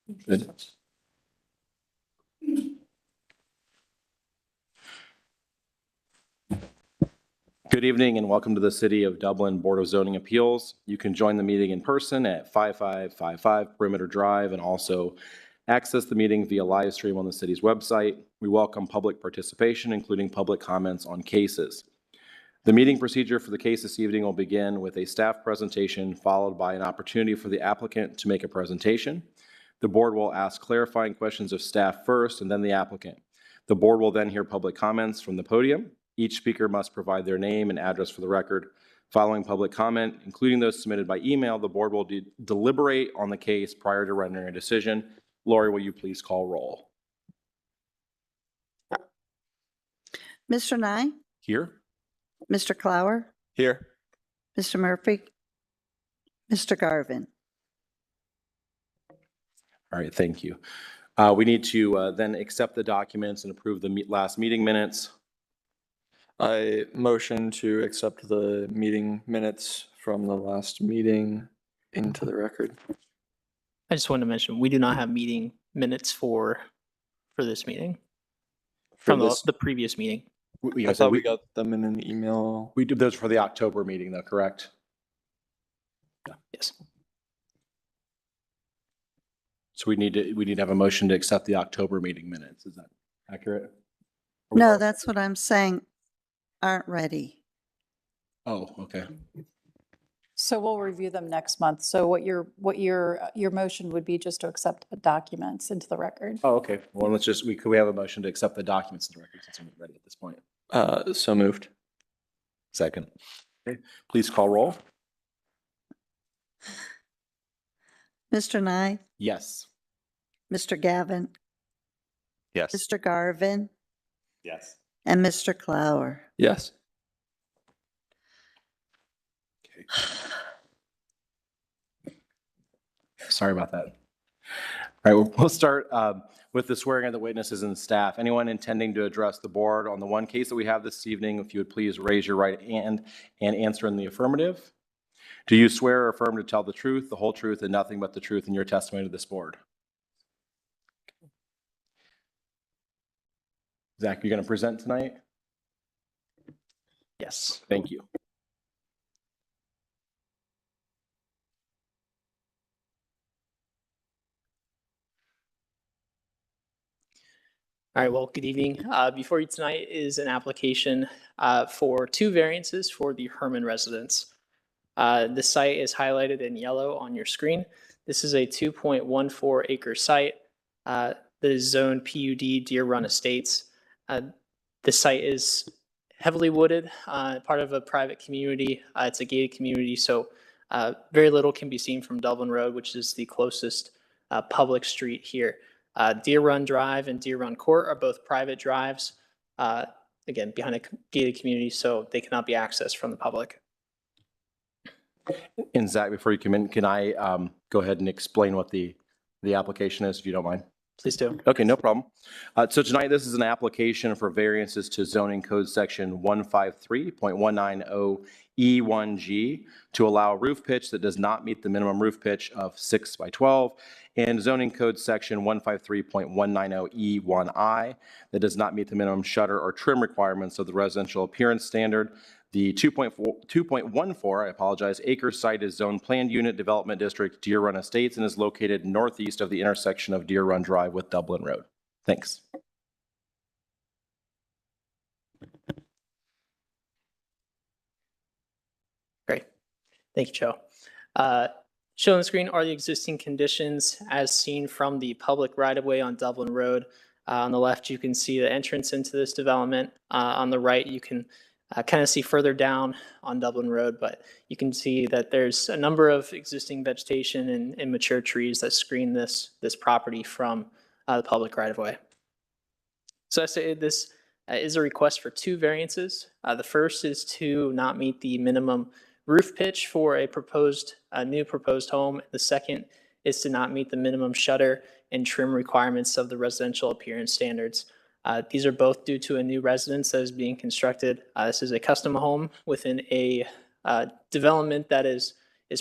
Good. Good evening and welcome to the City of Dublin Board of Zoning Appeals. You can join the meeting in person at 5555 Perimeter Drive and also access the meeting via live stream on the city's website. We welcome public participation, including public comments on cases. The meeting procedure for the case this evening will begin with a staff presentation followed by an opportunity for the applicant to make a presentation. The board will ask clarifying questions of staff first and then the applicant. The board will then hear public comments from the podium. Each speaker must provide their name and address for the record. Following public comment, including those submitted by email, the board will deliberate on the case prior to rendering a decision. Lori, will you please call roll? Mr. Nye, Here. Mr. Clower, Here. Mr. Murphy, Mr. Garvin. All right, thank you. We need to then accept the documents and approve the last meeting minutes. I motion to accept the meeting minutes from the last meeting into the record. I just wanted to mention, we do not have meeting minutes for this meeting from the previous meeting. I thought we got them in an email. We did those for the October meeting though, correct? Yes. So we need to have a motion to accept the October meeting minutes. Is that accurate? No, that's what I'm saying. Aren't ready. Oh, okay. So we'll review them next month. So what your motion would be just to accept the documents into the record. Oh, okay. Well, let's just, could we have a motion to accept the documents in the record since we're ready at this point? So moved. Second. Okay. Please call roll. Mr. Nye, Yes. Mr. Gavin, Yes. Mr. Garvin, Yes. and Mr. Clower. Yes. Okay. Sorry about that. All right, we'll start with the swearing of the witnesses and staff. Anyone intending to address the board on the one case that we have this evening, if you would please raise your right hand and answer in the affirmative. Do you swear or affirm to tell the truth, the whole truth, and nothing but the truth in your testimony to this board? Zach, you're going to present tonight? Yes. Thank you. All right, well, good evening. Before you tonight is an application for 2 variances for the Herman residence. The site is highlighted in yellow on your screen. This is a 2.14 acre site that is zoned PUD Deer Run Estates. The site is heavily wooded, part of a private community. It's a gated community, so very little can be seen from Dublin Road, which is the closest public street here. Deer Run Drive and Deer Run Court are both private drives, again, behind a gated community, so they cannot be accessed from the public. And Zach, before you come in, can I go ahead and explain what the application is, if you don't mind? Please do. Okay, no problem. So tonight, this is an application for variances to zoning code section 153.190 E1G to allow roof pitch that does not meet the minimum roof pitch of 6 by 12 and zoning code section 153.190 E1I that does not meet the minimum shutter or trim requirements of the residential appearance standard. The 2.14 acre site is zoned planned unit development district Deer Run Estates and is located northeast of the intersection of Deer Run Drive with Dublin Road. Thanks. Great. Thank you, Joe. Shown on the screen are the existing conditions as seen from the public right-of-way on Dublin Road. On the left, you can see the entrance into this development. On the right, you can kind of see further down on Dublin Road, but you can see that there's a number of existing vegetation and mature trees that screen this property from the public right-of-way. So I stated this is a request for 2 variances. The first is to not meet the minimum roof pitch for a new proposed home. The second is to not meet the minimum shutter and trim requirements of the residential appearance standards. These are both due to a new residence that is being constructed. This is a custom home within a development that is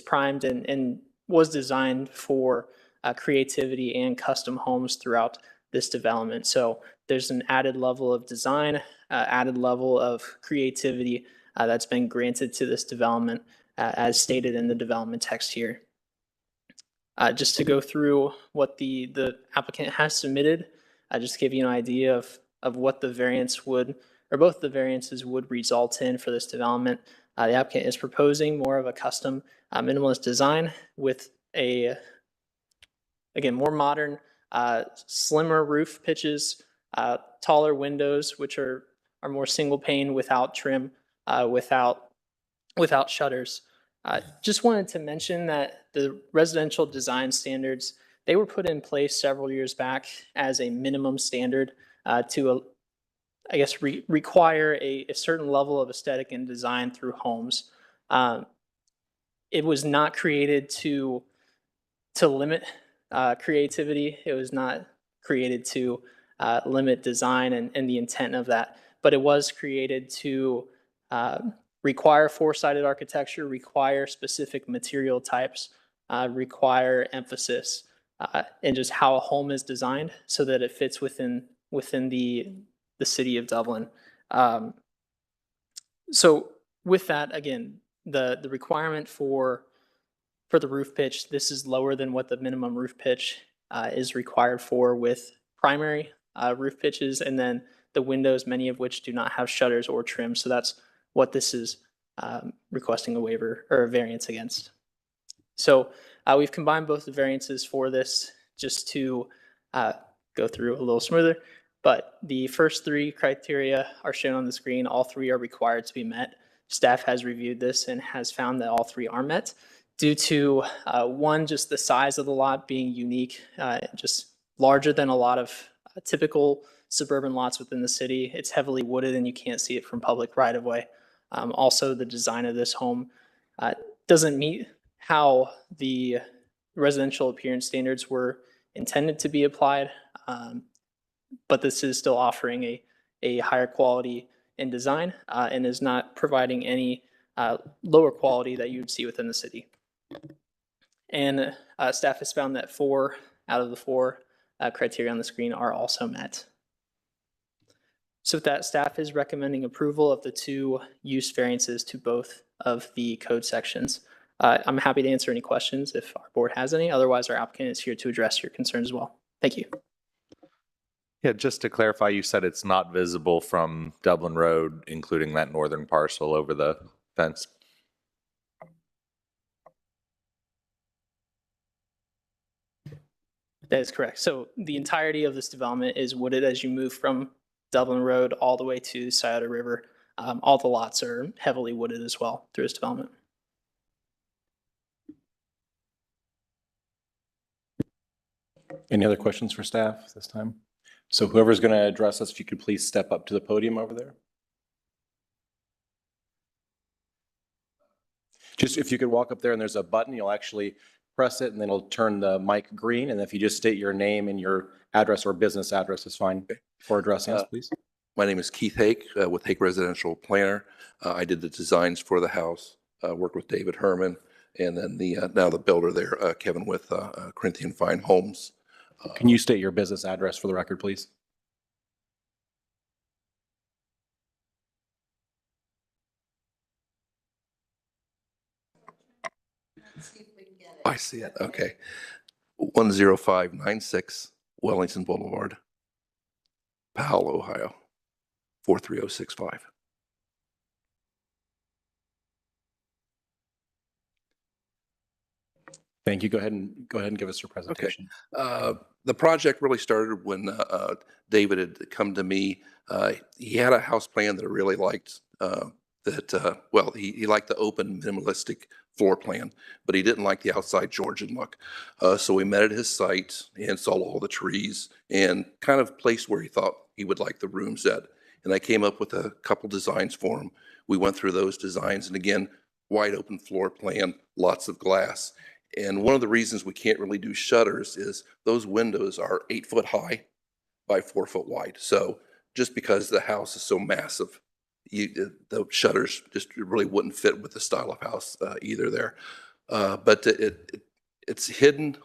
primed and was designed for creativity and custom homes throughout this development. So there's an added level of design, added level of creativity that's been granted to this development as stated in the development text here. Just to go through what the applicant has submitted, just to give you an idea of what the variance would, or both the variances would result in for this development. The applicant is proposing more of a custom minimalist design with a, again, more modern, slimmer roof pitches, taller windows, which are more single pane without trim, without shutters. Just wanted to mention that the residential design standards, they were put in place several years back as a minimum standard to, I guess, require a certain level of aesthetic and design through homes. It was not created to limit creativity. It was not created to limit design and the intent of that, but it was created to require four-sided architecture, require specific material types, require emphasis in just how a home is designed so that it fits within the city of Dublin. So with that, again, the requirement for the roof pitch, this is lower than what the minimum roof pitch is required for with primary roof pitches, and then the windows, many of which do not have shutters or trim. So that's what this is requesting a waiver or a variance against. So we've combined both the variances for this just to go through a little smoother. But the first three criteria are shown on the screen. All three are required to be met. Staff has reviewed this and has found that all three are met due to one, just the size of the lot being unique, just larger than a lot of typical suburban lots within the city. It's heavily wooded and you can't see it from public right of way. Also, the design of this home doesn't meet how the residential appearance standards were intended to be applied, but this is still offering a higher quality in design and is not providing any lower quality that you would see within the city. And staff has found that 4 out of the 4 criteria on the screen are also met. So with that, staff is recommending approval of the 2 use variances to both of the code sections. I'm happy to answer any questions if our board has any. Otherwise, our applicant is here to address your concerns as well. Thank you. Yeah, just to clarify, you said it's not visible from Dublin Road, including that northern parcel over the fence. That is correct. So the entirety of this development is wooded as you move from Dublin Road all the way to Scioto River. All the lots are heavily wooded as well through this development. Any other questions for staff this time? So whoever's going to address us, if you could please step up to the podium over there. Just if you could walk up there and there's a button, you'll actually press it and then it'll turn the mic green. And if you just state your name and your address or business address is fine for addressing us, please. My name is Keith Hake with Hake Residential Planner. I did the designs for the house, worked with David Herman, and then now the builder there, Kevin with Corinthian Fine Homes. Can you state your business address for the record, please? I see it. Okay. 10596 Wellington Boulevard, Powell, Ohio, 43065. Thank you. Go ahead and give us your presentation. The project really started when David had come to me. He had a house plan that I really liked. Well, he liked the open minimalistic floor plan, but he didn't like the outside Georgian look. So we met at his site and saw all the trees and kind of placed where he thought he would like the rooms at. And I came up with a couple designs for him. We went through those designs, and again, wide open floor plan, lots of glass. And one of the reasons we can't really do shutters is those windows are 8 foot high by 4 foot wide. So just because the house is so massive, the shutters just really wouldn't fit with the style of house either there. But it's hidden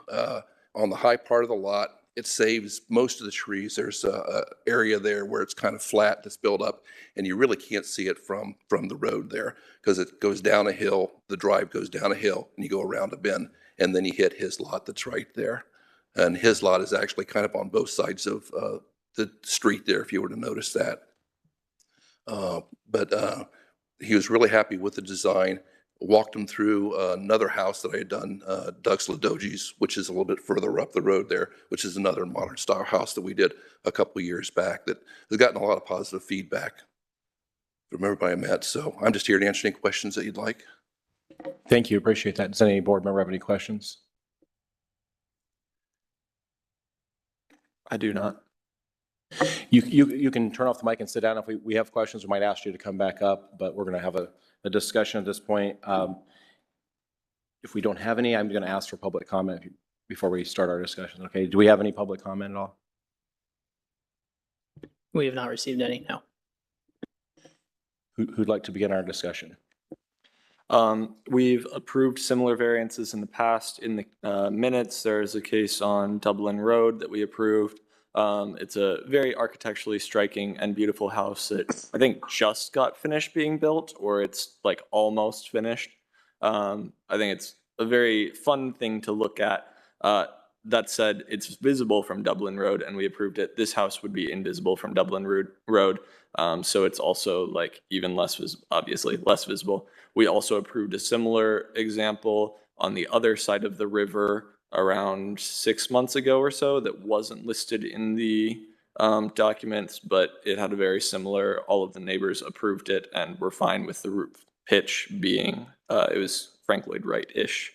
on the high part of the lot. It saves most of the trees. There's a area there where it's kind of flat that's built up, and you really can't see it from the road there because it goes down a hill. The drive goes down a hill, and you go around a bend, and then you hit his lot that's right there. And his lot is actually kind of on both sides of the street there, if you were to notice that. But he was really happy with the design. Walked him through another house that I had done, Doug's Ladoji's, which is a little bit further up the road there, which is another modern style house that we did a couple of years back that has gotten a lot of positive feedback from everybody I met. So I'm just here to answer any questions that you'd like. Thank you. Appreciate that. Does any board member have any questions? I do not. You can turn off the mic and sit down. If we have questions, we might ask you to come back up, but we're going to have a discussion at this point. If we don't have any, I'm going to ask for public comment before we start our discussion. Okay, do we have any public comment at all? We have not received any, no. Who'd like to begin our discussion? We've approved similar variances in the past. In the minutes, there is a case on Dublin Road that we approved. It's a very architecturally striking and beautiful house that I think just got finished being built, or it's like almost finished. I think it's a very fun thing to look at. That said, it's visible from Dublin Road, and we approved it. This house would be invisible from Dublin Road, so it's also like even less obviously less visible. We also approved a similar example on the other side of the river around 6 months ago or so that wasn't listed in the documents, but it had a very similar, all of the neighbors approved it and were fine with the roof pitch being, it was Frank Lloyd Wright-ish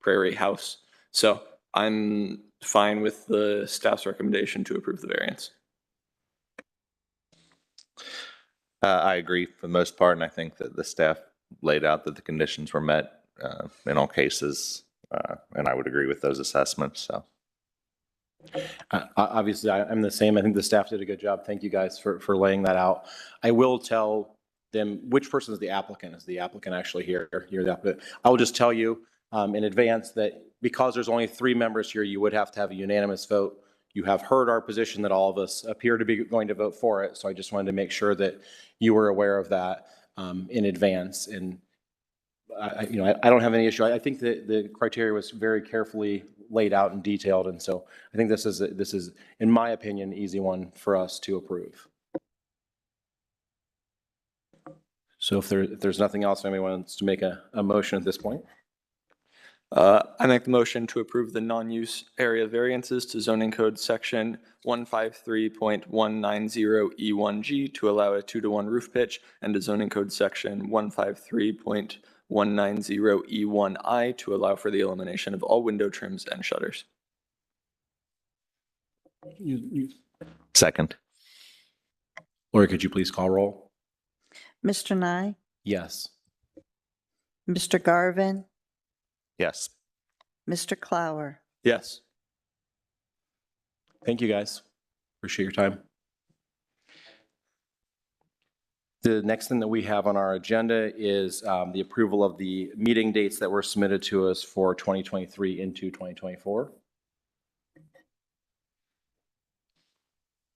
prairie house. So I'm fine with the staff's recommendation to approve the variance. I agree for the most part, and I think that the staff laid out that the conditions were met in all cases, and I would agree with those assessments. So, obviously, I'm the same. I think the staff did a good job. Thank you guys for laying that out. I will tell them which person is the applicant. Is the applicant actually here? You're the applicant. I will just tell you in advance that because there's only 3 members here, you would have to have a unanimous vote. You have heard our position that all of us appear to be going to vote for it. So I just wanted to make sure that you were aware of that in advance. And I don't have any issue. I think that the criteria was very carefully laid out and detailed. And so I think this is, in my opinion, an easy one for us to approve. So if there's nothing else, anyone wants to make a motion at this point? I make the motion to approve the non-use area variances to zoning code section 153.190E1G to allow a 2-to-1 roof pitch, and to zoning code section 153.190E1I to allow for the elimination of all window trims and shutters. second. Lori, could you please call roll? Mr. Nye, Yes. Mr. Garvin, Yes. Mr. Clower. Yes. Thank you, guys. Appreciate your time. The next thing that we have on our agenda is the approval of the meeting dates that were submitted to us for 2023 into 2024.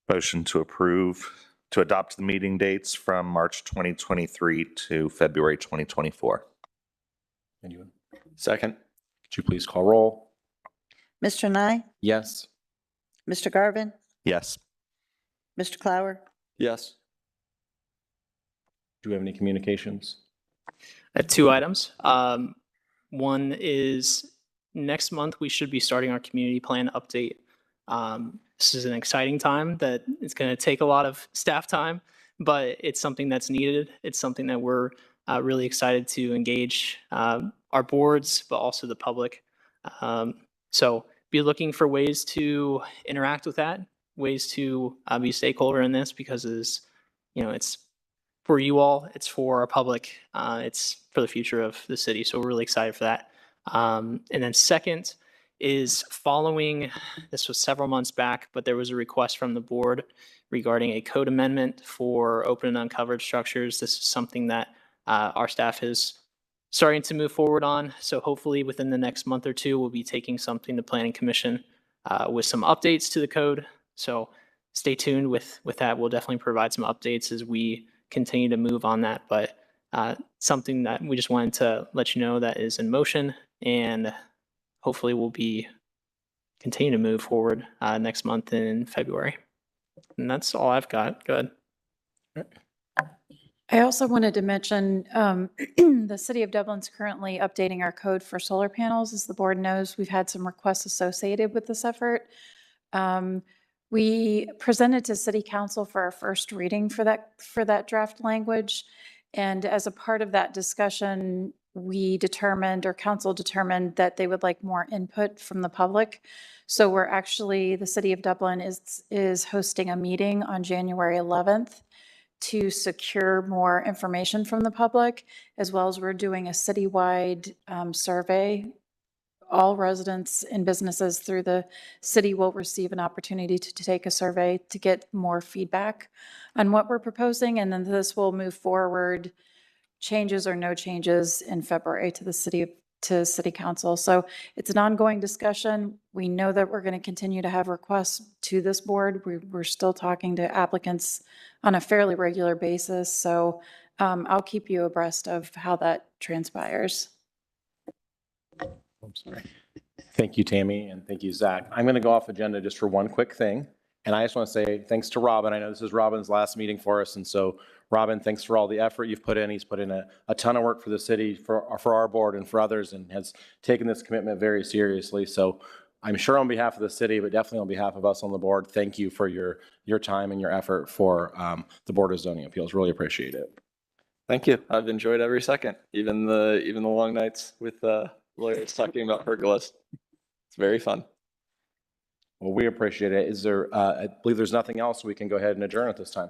Motion to approve, to adopt the meeting dates from March 2023 to February 2024. Anyone? Second. Could you please call roll? Mr. Nye, Yes. Mr. Garvin, Yes. Mr. Clower. Yes. Do we have any communications? I have 2 items. One is next month, we should be starting our community plan update. This is an exciting time that it's going to take a lot of staff time, but it's something that's needed. It's something that we're really excited to engage our boards, but also the public. So be looking for ways to interact with that, ways to be a stakeholder in this, because it's for you all, it's for our public, it's for the future of the city. So we're really excited for that. And then second is following, this was several months back, but there was a request from the board regarding a code amendment for open and uncovered structures. This is something that our staff has starting to move forward on. So hopefully within the next month or two, we'll be taking something to Planning Commission with some updates to the code. So stay tuned with that. We'll definitely provide some updates as we continue to move on that. But something that we just wanted to let you know that is in motion, and hopefully we'll be continue to move forward next month in February. And that's all I've got. Go ahead. I also wanted to mention, the city of Dublin's currently updating our code for solar panels. As the board knows, we've had some requests associated with this effort. We presented to city council for our first reading for that draft language. And as a part of that discussion, we determined, or council determined, that they would like more input from the public. So we're actually, the city of Dublin is hosting a meeting on January 11th to secure more information from the public, as well as we're doing a citywide survey. All residents and businesses through the city will receive an opportunity to take a survey to get more feedback on what we're proposing. And then this will move forward, changes or no changes, in February to city council. So it's an ongoing discussion. We know that we're going to continue to have requests to this board. We're still talking to applicants on a fairly regular basis. So I'll keep you abreast of how that transpires. Thank you, Tammy, and thank you, Zach. I'm going to go off agenda just for one quick thing. And I just want to say thanks to Robin. I know this is Robin's last meeting for us. And so, Robin, thanks for all the effort you've put in. He's put in a ton of work for the city, for our board, and for others, and has taken this commitment very seriously. So I'm sure on behalf of the city, but definitely on behalf of us on the board, thank you for your time and your effort for the Board of Zoning Appeals. Really appreciate it. Thank you. I've enjoyed every second, even the long nights with lawyers talking about pergolas. It's very fun. Well, we appreciate it. I believe there's nothing else. We can go ahead and adjourn at this time.